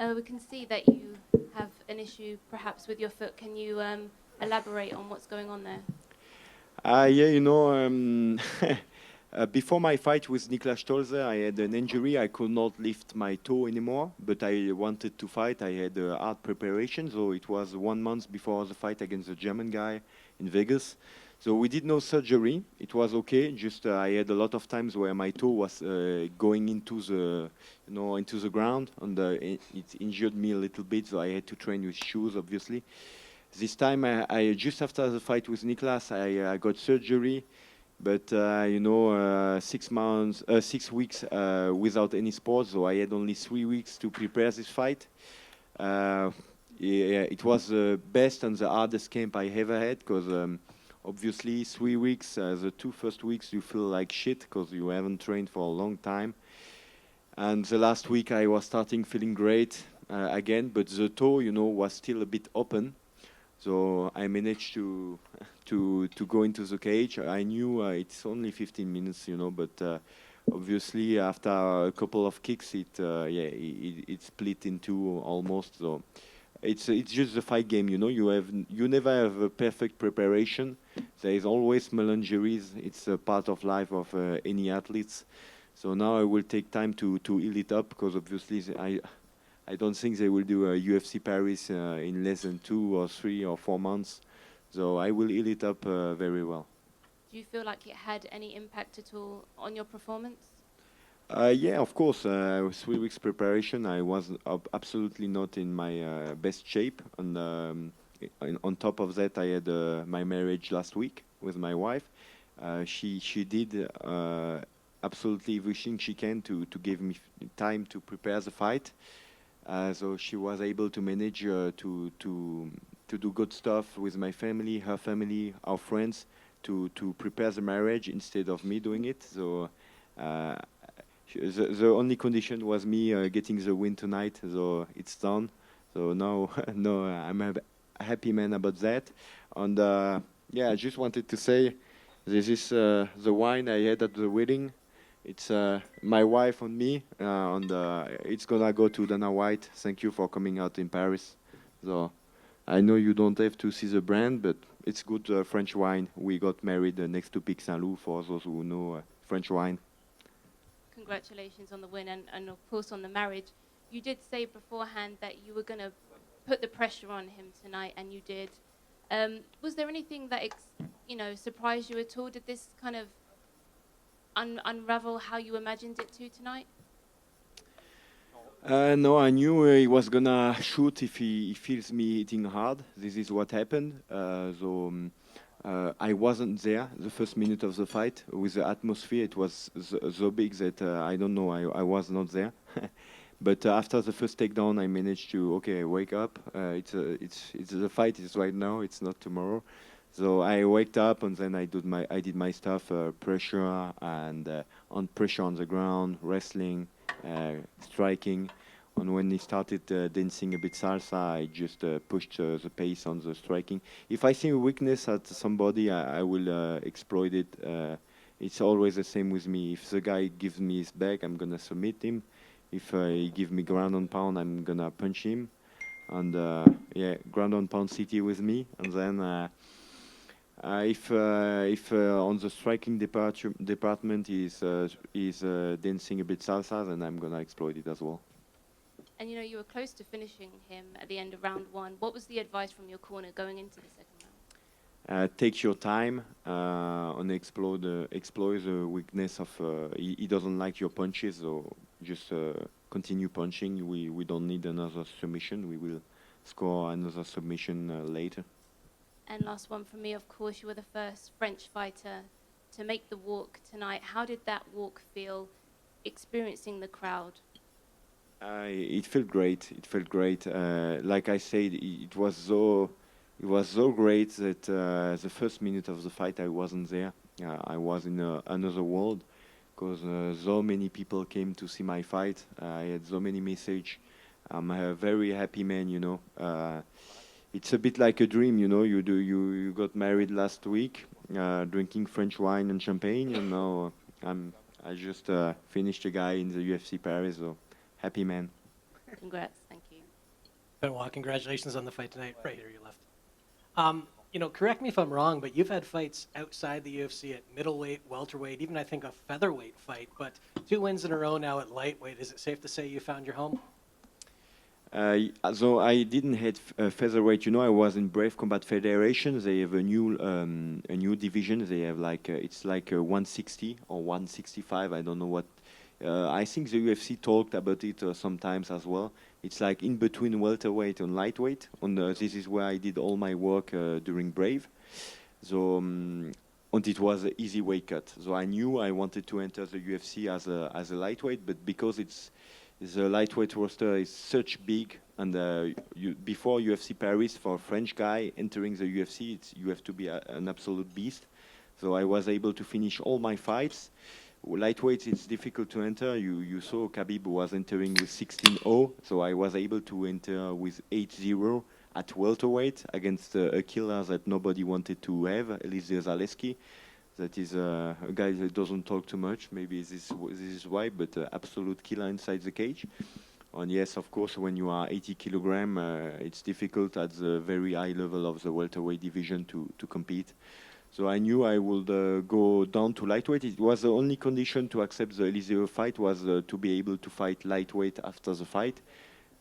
We can see that you have an issue perhaps with your foot. Can you elaborate on what's going on there? Yeah, before my fight with Niklas Stolze, I had an injury. I could not lift my toe anymore, but I wanted to fight. I had hard preparation, so it was 1 month before the fight against the German guy in Vegas. So we did no surgery. It was okay. Just I had a lot of times where my toe was going into into the ground, and it injured me a little bit. So I had to train with shoes, obviously. This time, I just after the fight with Niklas, I got surgery, but 6 months, 6 weeks without any sports, so I had only 3 weeks to prepare this fight. Uh, yeah, it was the best and the hardest camp I ever had because obviously 3 weeks, the 2 first weeks, you feel like shit because you haven't trained for a long time. And the last week, I was starting feeling great again, but the toe, was still a bit open. So I managed to go into the cage. I knew it's only 15 minutes, but obviously after a couple of kicks, it split in two almost. So it's just a fight game, You never have a perfect preparation. There is always small injuries. It's a part of life of any athletes. So now I will take time to heal it up because obviously I don't think they will do a UFC Paris in less than 2 or 3 or 4 months. So I will heal it up very well. Do you feel like it had any impact at all on your performance? Yeah, of course. 3 weeks preparation. I was absolutely not in my best shape, and on top of that, I had my marriage last week with my wife. She did absolutely everything she can to give me time to prepare the fight. So she was able to manage to do good stuff with my family, her family, our friends, to prepare the marriage instead of me doing it. So uh, the only condition was me getting the win tonight. So it's done. So now, no, I'm a happy man about that. And yeah, I just wanted to say this is the wine I had at the wedding. It's my wife and me, and it's gonna go to Dana White. Thank you for coming out in Paris. So I know you don't have to see the brand, but it's good French wine. We got married next to Pic Saint Loup for those who know French wine. Congratulations on the win and of course on the marriage. You did say beforehand that you were going to put the pressure on him tonight, and you did. Was there anything that surprised you at all? Did this kind of unravel how you imagined it to tonight? No, I knew he was gonna shoot if he feels me hitting hard. This is what happened. I wasn't there the first minute of the fight with the atmosphere. It was so big that I don't know. I was not there. But after the first takedown, I managed to wake up. It's the fight is right now. It's not tomorrow. So I waked up and then I did my stuff, pressure and on pressure on the ground, wrestling, striking. And when he started dancing a bit salsa, I just pushed the pace on the striking. If I see a weakness at somebody, I will exploit it. It's always the same with me. If the guy gives me his back, I'm gonna submit him. If he give me ground and pound, I'm gonna punch him. And yeah, ground and pound city with me. And then if on the striking department is dancing a bit salsa, then I'm gonna exploit it as well. And you were close to finishing him at the end of round one. What was the advice from your corner going into the second round? Take your time and exploit the weakness of. He doesn't like your punches, so just continue punching. We don't need another submission. We will score another submission later. And last one from me, of course, you were the first French fighter to make the walk tonight. How did that walk feel, experiencing the crowd? It felt great. It felt great. Like I said, it was so great that the first minute of the fight I wasn't there. I was in another world because so many people came to see my fight. I had so many messages. I'm a very happy man. It's a bit like a dream. You got married last week, drinking French wine and champagne, and now I just finished a guy in the UFC Paris. So happy man. Congrats. Thank you. Benoit, congratulations on the fight tonight. Right here, you left. Correct me if I'm wrong, but you've had fights outside the UFC at middleweight, welterweight, even I think a featherweight fight, but 2 wins in a row now at lightweight. Is it safe to say you found your home? So I didn't hit featherweight. I was in Brave Combat Federation. They have a new division. They have it's like 160 or 165. I don't know what. I think the UFC talked about it sometimes as well. It's like in between welterweight and lightweight. This is where I did all my work during Brave. So and it was an easy weight cut. So I knew I wanted to enter the UFC as a lightweight, but because the lightweight roster is such big, and before UFC Paris, for a French guy entering the UFC, you have to be an absolute beast. So I was able to finish all my fights. Lightweight, it's difficult to enter. You saw Khabib was entering with 16-0, so I was able to enter with 8-0 at welterweight against a killer that nobody wanted to have, Elise Zaleski. That is a guy that doesn't talk too much. Maybe this is why, but absolute killer inside the cage. And yes, of course, when you are 80 kilogram, it's difficult at the very high level of the welterweight division to compete. So I knew I would go down to lightweight. It was the only condition to accept the Eliseo fight was to be able to fight lightweight after the fight.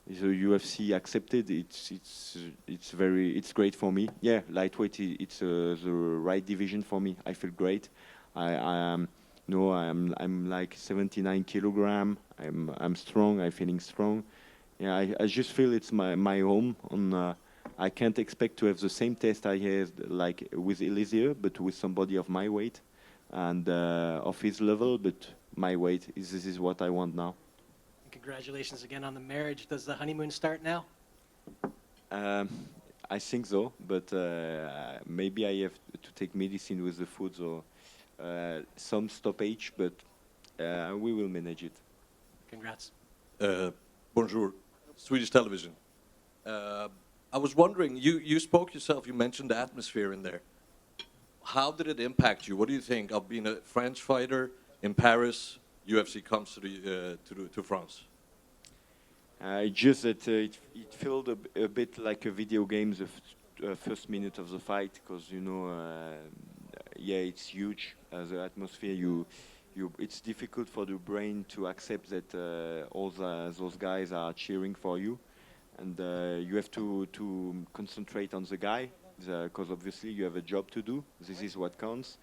The UFC accepted. It's great for me. Yeah, lightweight. It's the right division for me. I feel great. I'm like 79 kilogram. I'm strong. I'm feeling strong. Yeah, I just feel it's my home. I can't expect to have the same test I had like with Eliseo, but with somebody of my weight and of his level. But my weight this is what I want now. Congratulations again on the marriage. Does the honeymoon start now? I think so, but maybe I have to take medicine with the food, so some stoppage, but we will manage it. Congrats. Bonjour, Swedish television. I was wondering, you spoke yourself, you mentioned the atmosphere in there. How did it impact you? What do you think of being a French fighter in Paris? UFC comes to France. Just that it felt a bit like a video game the first minute of the fight, because it's huge. The atmosphere, it's difficult for the brain to accept that all those guys are cheering for you, and you have to concentrate on the guy, because obviously you have a job to do. This is what counts.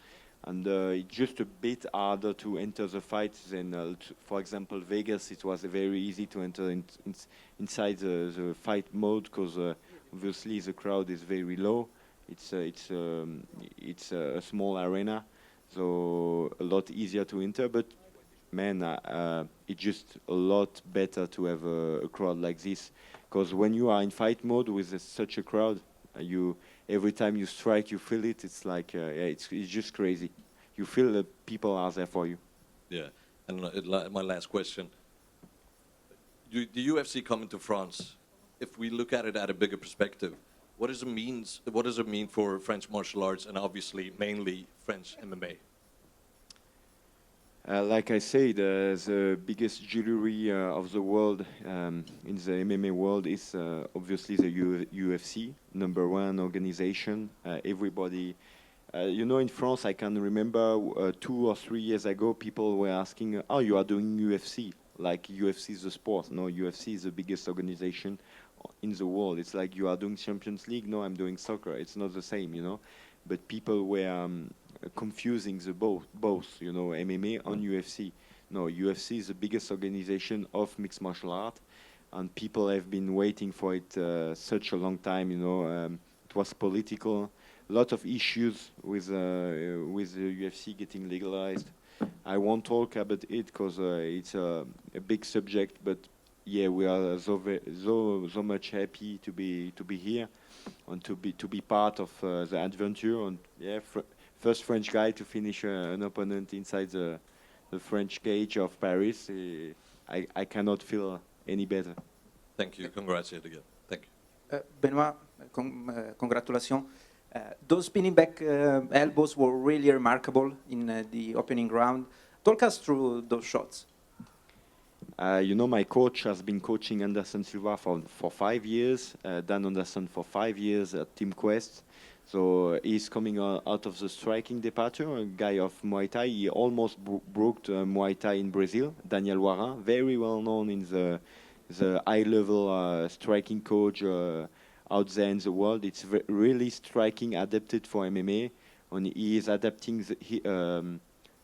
And it's just a bit harder to enter the fight than, for example, Vegas. It was very easy to enter inside the fight mode, because obviously the crowd is very low. It's a small arena, so a lot easier to enter. But man, it's just a lot better to have a crowd like this, because when you are in fight mode with such a crowd, every time you strike, you feel it. It's like it's just crazy. You feel that people are there for you. Yeah, and my last question: the UFC coming to France? If we look at it at a bigger perspective, what does it mean for French martial arts, and obviously mainly French MMA? Like I said, the biggest jewelry of the world in the MMA world is obviously the UFC, #1 organization. Everybody, in France, I can remember 2 or 3 years ago, people were asking, "Oh, you are doing UFC?" Like UFC is a sport. No, UFC is the biggest organization in the world. It's like you are doing Champions League. No, I'm doing soccer. It's not the same, But people were confusing the both, MMA and UFC. No, UFC is the biggest organization of mixed martial art, and people have been waiting for it such a long time. It was political, a lot of issues with the UFC getting legalized. I won't talk about it because it's a big subject, but yeah, we are so much happy to be here and to be part of the adventure. And yeah, first French guy to finish an opponent inside the French cage of Paris. I cannot feel any better. Thank you. Congrats yet again. Thank you. Benoit, congratulations. Those spinning back elbows were really remarkable in the opening round. Talk us through those shots. You know, my coach has been coaching Anderson Silva for 5 years, Dan Anderson for 5 years at Team Quest. So he's coming out of the striking departure, a guy of Muay Thai. He almost broke Muay Thai in Brazil. Daniel Warin, very well known in the high-level striking coach out there in the world. It's really striking, adapted for MMA. And he is adapting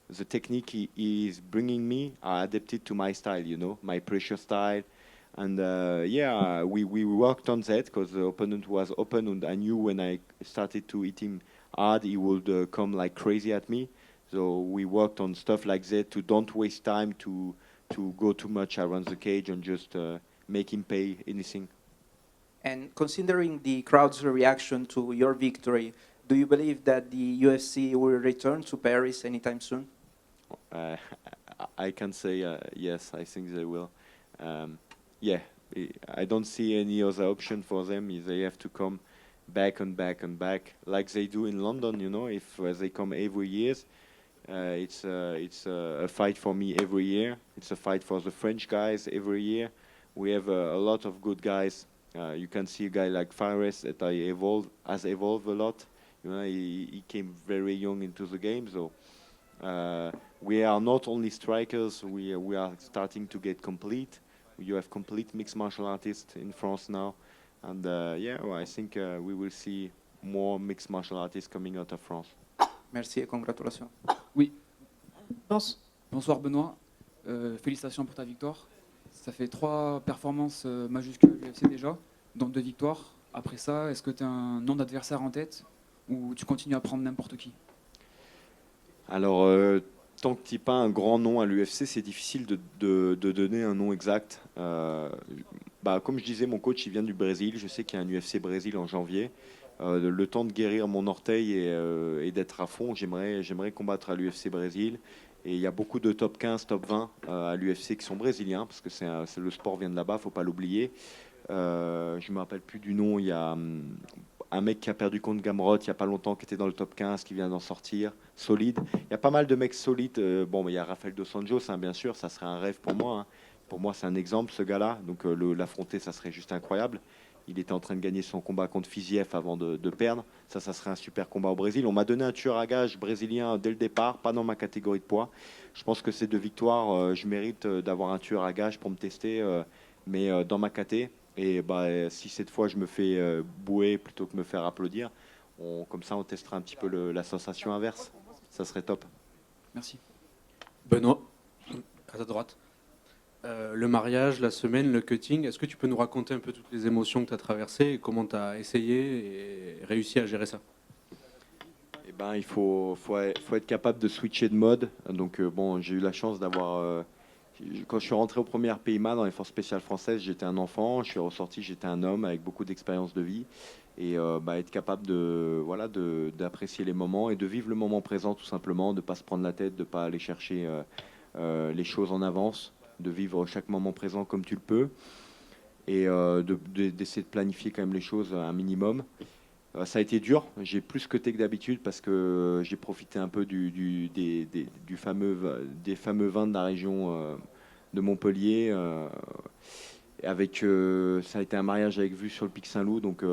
the technique he is bringing me are adapted to my style, you know, my pressure style. And we worked on that because the opponent was open, and I knew when I started to hit him hard, he would come like crazy at me. So we worked on stuff like that to don't waste time to go too much around the cage and just make him pay anything. And considering the crowd's reaction to your victory, do you believe that the UFC will return to Paris anytime soon? I can say yes, I think they will. Yeah, I don't see any other option for them. They have to come back and back and back, like they do in London. You know, if they come every year, it's a fight for me every year. It's a fight for the French guys every year. We have a lot of good guys. You can see a guy like Fares that has evolved a lot. You know, he came very young into the game, so. We are not only strikers, we are starting to get complete. You have complete mixed martial artists in France now. And I think we will see more mixed martial artists coming out of France. Merci et congratulations. Oui. Bonsoir Benoît. Félicitations pour ta victoire. Ça fait 3 performances majuscules à l'UFC déjà, dont 2 victoires. Après ça, est-ce que tu as un nom d'adversaire en tête ou tu continues à prendre n'importe qui? Alors, tant que tu n'es pas un grand nom à l'UFC, c'est difficile de donner un nom exact. Comme je disais, mon coach il vient du Brésil. Je sais qu'il y a un UFC Brésil en janvier. Le temps de guérir mon orteil et d'être à fond, j'aimerais combattre à l'UFC Brésil. Et il y a beaucoup de top 15, top 20 à l'UFC qui sont brésiliens, parce que le sport vient de là-bas, il ne faut pas l'oublier. Je ne me rappelle plus du nom. Il y a un mec qui a perdu contre Gamrot il n'y a pas longtemps, qui était dans le top 15, qui vient d'en sortir, solide. Il y a pas mal de mecs solides. Il y a Rafael Dos Anjos, hein, bien sûr, ça serait un rêve pour moi. Hein. Pour moi, c'est un exemple, ce gars-là. Donc l'affronter, ça serait juste incroyable. Il était en train de gagner son combat contre Fiziev avant de perdre. Ça serait un super combat au Brésil. On m'a donné un tueur à gage brésilien dès le départ, pas dans ma catégorie de poids. Je pense que ces 2 victoires, je mérite d'avoir un tueur à gage pour me tester, mais dans ma caté. Et si cette fois je me fais bouer plutôt que me faire applaudir, comme ça on testera un petit peu la sensation inverse. Ça serait top. Merci. Benoît, à ta droite. Le mariage, la semaine, le cutting, est-ce que tu peux nous raconter un peu toutes les émotions que tu as traversées et comment tu as essayé et réussi à gérer ça? Il faut être capable de switcher de mode. Donc j'ai eu la chance d'avoir... quand je suis rentré au premier PIMA dans les forces spéciales françaises, j'étais un enfant. Je suis ressorti, j'étais un homme avec beaucoup d'expérience de vie. Et être capable d'apprécier les moments et de vivre le moment présent tout simplement, de ne pas se prendre la tête, de ne pas aller chercher les choses en avance, de vivre chaque moment présent comme tu le peux et d'essayer de planifier quand même les choses un minimum. Ça a été dur, j'ai plus cuté que d'habitude parce que j'ai profité un peu des fameux vins de la région de Montpellier. Ça a été un mariage avec vue sur le Pic Saint-Loup, donc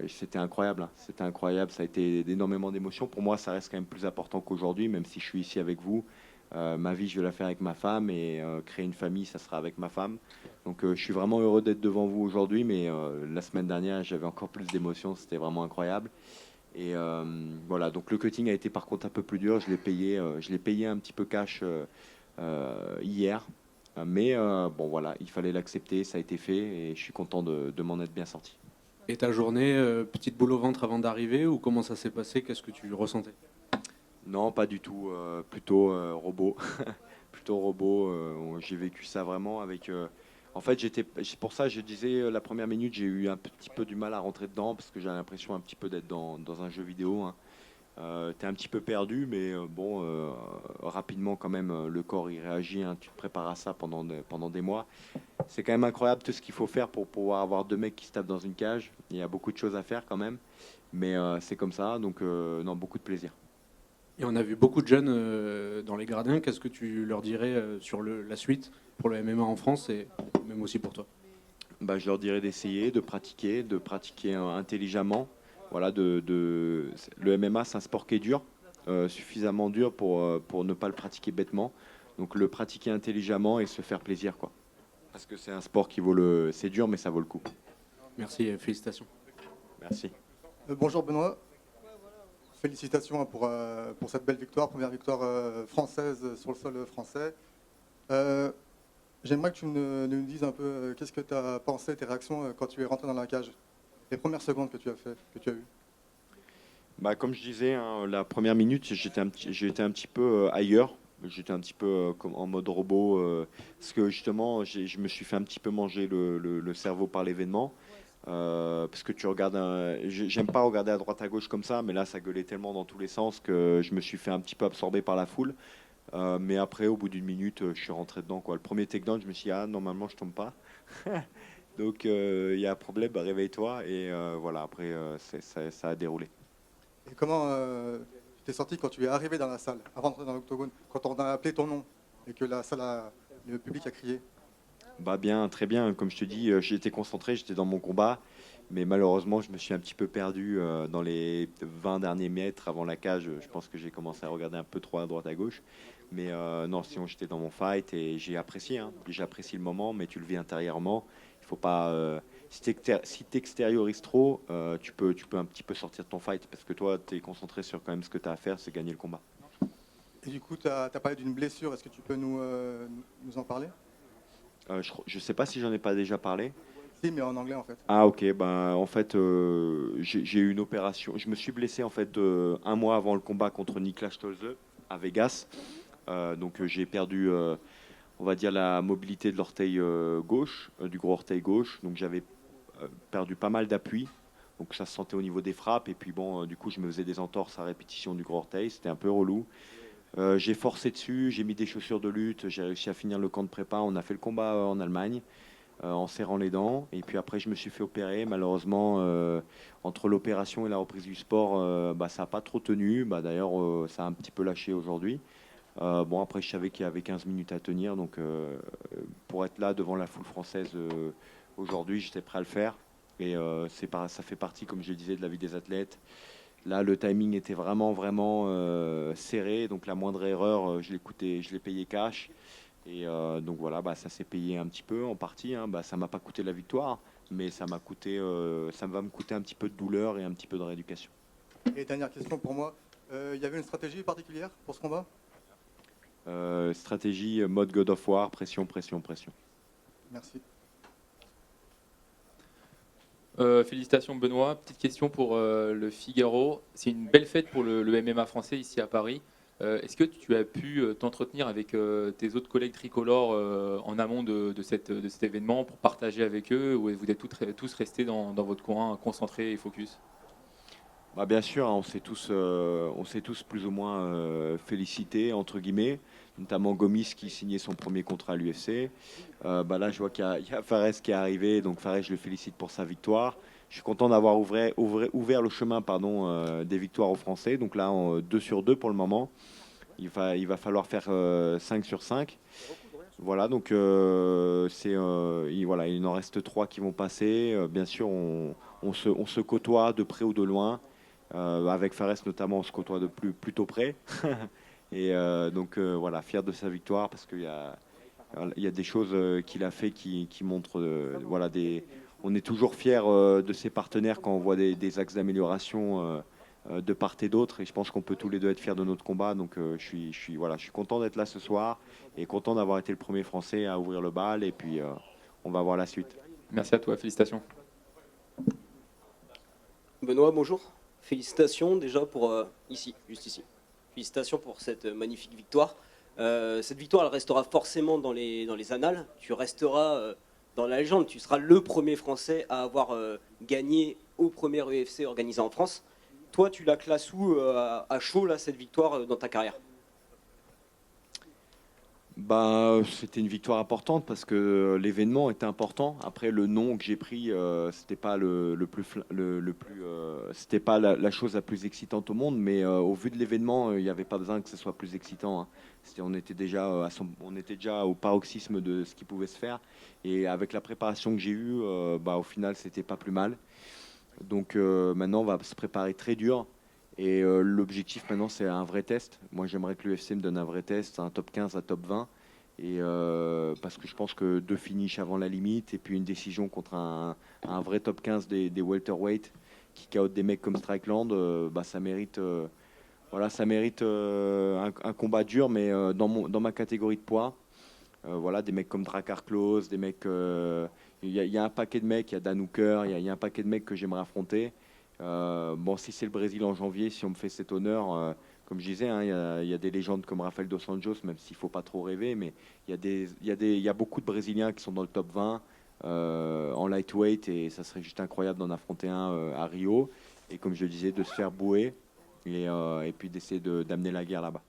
c'était incroyable. Hein. C'était incroyable, ça a été énormément d'émotions. Pour moi, ça reste quand même plus important qu'aujourd'hui, même si je suis ici avec vous. Ma vie, je vais la faire avec ma femme et créer une famille, ça sera avec ma femme. Donc je suis vraiment heureux d'être devant vous aujourd'hui, mais la semaine dernière, j'avais encore plus d'émotions, c'était vraiment incroyable. Et voilà, donc le cutting a été par contre un peu plus dur, je l'ai payé un petit peu cash hier. Mais voilà, il fallait l'accepter, ça a été fait et je suis content de m'en être bien sorti. Et ta journée, petite boule au ventre avant d'arriver ou comment ça s'est passé? Qu'est-ce que tu ressentais? Non, pas du tout, plutôt robot. Plutôt robot, j'ai vécu ça vraiment avec... En fait, pour ça, je disais, la première minute, j'ai eu un petit peu du mal à rentrer dedans parce que j'ai l'impression un petit peu d'être dans un jeu vidéo. Hein. T'es un petit peu perdu, mais rapidement quand même, le corps il réagit. Hein, tu te prépares à ça pendant des mois. C'est quand même incroyable tout ce qu'il faut faire pour pouvoir avoir 2 mecs qui se tapent dans une cage. Il y a beaucoup de choses à faire quand même, mais c'est comme ça. Donc non, beaucoup de plaisir. Et on a vu beaucoup de jeunes dans les gradins. Qu'est-ce que tu leur dirais sur la suite pour le MMA en France et même aussi pour toi? Bah, je leur dirais d'essayer, de pratiquer intelligemment. Voilà, le MMA, c'est un sport qui est dur, suffisamment dur pour ne pas le pratiquer bêtement. Donc le pratiquer intelligemment et se faire plaisir, quoi. Parce que c'est un sport c'est dur, mais ça vaut le coup. Merci et félicitations. Merci. Bonjour Benoît. Félicitations pour cette belle victoire, première victoire française sur le sol français. J'aimerais que tu nous dises un peu qu'est-ce que tu as pensé, tes réactions quand tu es rentré dans la cage, les premières secondes que tu as eues. Bah, comme je disais, hein, la première minute, j'étais un petit peu ailleurs. J'étais un petit peu comme en mode robot, parce que justement, je me suis fait un petit peu manger le cerveau par l'événement. Parce que tu regardes, j'aime pas regarder à droite à gauche comme ça, mais là, ça gueulait tellement dans tous les sens que je me suis fait un petit peu absorber par la foule. Mais après, au bout d'une minute, je suis rentré dedans, quoi. Le premier takedown, je me suis dit, ah, normalement, je tombe pas. Donc, il y a un problème, bah, réveille-toi. Et voilà, après, ça a déroulé. Et comment tu t'es senti quand tu es arrivé dans la salle, avant d'entrer dans l'octogone, quand on a appelé ton nom et que le public a crié? Bah bien, très bien. Comme je te dis, j'étais concentré, j'étais dans mon combat. Mais malheureusement, je me suis un petit peu perdu dans les 20 derniers mètres avant la cage. Je pense que j'ai commencé à regarder un peu trop à droite à gauche. Mais non, sinon j'étais dans mon fight et j'ai apprécié. Hein. J'ai apprécié le moment, mais tu le vis intérieurement. Il faut pas. Si t'extériorises trop, tu peux un petit peu sortir de ton fight parce que toi, tu es concentré sur quand même ce que tu as à faire, c'est gagner le combat. Et du coup, tu as parlé d'une blessure. Est-ce que tu peux nous en parler? Je sais pas si j'en ai pas déjà parlé. Si, mais en anglais en fait. Ah ok, ben en fait j'ai eu une opération. Je me suis blessé en fait un mois avant le combat contre Niklas Stolze à Vegas. Donc j'ai perdu, on va dire, la mobilité de l'orteil gauche, du gros orteil gauche. Donc j'avais perdu pas mal d'appui. Donc ça se sentait au niveau des frappes. Et puis bon, du coup je me faisais des entorses à répétition du gros orteil. C'était un peu relou. J'ai forcé dessus, j'ai mis des chaussures de lutte, j'ai réussi à finir le camp de prépa. On a fait le combat en Allemagne. En serrant les dents. Et puis après, je me suis fait opérer. Malheureusement, entre l'opération et la reprise du sport, bah, ça n'a pas trop tenu. Bah, d'ailleurs, ça a un petit peu lâché aujourd'hui. Bon, après, je savais qu'il y avait 15 minutes à tenir. Donc, pour être là devant la foule française aujourd'hui, j'étais prêt à le faire. Et ça fait partie, comme je le disais, de la vie des athlètes. Là, le timing était vraiment, vraiment serré. Donc, la moindre erreur, je l'ai payé cash. Et donc voilà, bah, ça s'est payé un petit peu en partie. Hein. Bah, ça m'a pas coûté la victoire, mais ça va me coûter un petit peu de douleur et un petit peu de rééducation. Et dernière question pour moi, il y avait une stratégie particulière pour ce combat? Stratégie mode God of War, pression, pression, pression. Merci. Félicitations Benoît. Petite question pour le Figaro. C'est une belle fête pour le MMA français ici à Paris. Est-ce que tu as pu t'entretenir avec tes autres collègues tricolores en amont de cet événement pour partager avec eux, ou vous êtes tous restés dans votre coin concentrés et focus? Bah, bien sûr, hein, on s'est tous plus ou moins félicités, entre guillemets, notamment Gomis qui signait son premier contrat à l'UFC. Bah, là, je vois qu'il y a Fares qui est arrivé, donc Fares, je le félicite pour sa victoire. Je suis content d'avoir ouvert le chemin des victoires aux Français. Donc là, 2 sur 2 pour le moment. Il va falloir faire 5 sur 5. Voilà, donc voilà, il en reste 3 qui vont passer. Bien sûr, on se côtoie de près ou de loin. Avec Fares notamment, on se côtoie plutôt près. Et donc voilà, fier de sa victoire parce qu'il y a des choses qu'il a fait qui montrent voilà, on est toujours fier de ses partenaires quand on voit des axes d'amélioration de part et d'autre. Et je pense qu'on peut tous les deux être fiers de notre combat. Donc je suis content d'être là ce soir et content d'avoir été le premier Français à ouvrir le bal. Et puis on va voir la suite. Merci à toi, félicitations. Benoît, bonjour. Félicitations déjà pour juste ici. Félicitations pour cette magnifique victoire. Cette victoire, elle restera forcément dans les annales. Tu resteras dans la légende. Tu seras le premier Français à avoir gagné au premier UFC organisé en France. Toi, tu la classes où à chaud là, cette victoire dans ta carrière? Bah, c'était une victoire importante parce que l'événement était important. Après, le nom que j'ai pris, c'était pas c'était pas la chose la plus excitante au monde, mais au vu de l'événement, il n'y avait pas besoin que ce soit plus excitant, hein. On était déjà on était déjà au paroxysme de ce qui pouvait se faire, et avec la préparation que j'ai eue, bah, au final, c'était pas plus mal. Donc maintenant, on va se préparer très dur. Et l'objectif maintenant, c'est un vrai test. Moi, j'aimerais que l'UFC me donne un vrai test, un top 15, un top 20. Et parce que je pense que 2 finishes avant la limite et puis une décision contre un vrai top 15 des welterweight qui KO des mecs comme Strickland, bah, ça mérite un combat dur, mais dans ma catégorie de poids. Voilà, des mecs comme Drakkar Klose, des mecs. Il y a un paquet de mecs, il y a Dan Hooker, il y a un paquet de mecs que j'aimerais affronter. Bon, si c'est le Brésil en janvier, si on me fait cet honneur, comme je disais, hein, il y a des légendes comme Rafael Dos Anjos, même s'il ne faut pas trop rêver, mais il y a beaucoup de Brésiliens qui sont dans le top 20 en lightweight, et ça serait juste incroyable d'en affronter un à Rio. Et comme je le disais, de se faire bouer et puis d'essayer d'amener la guerre là-bas.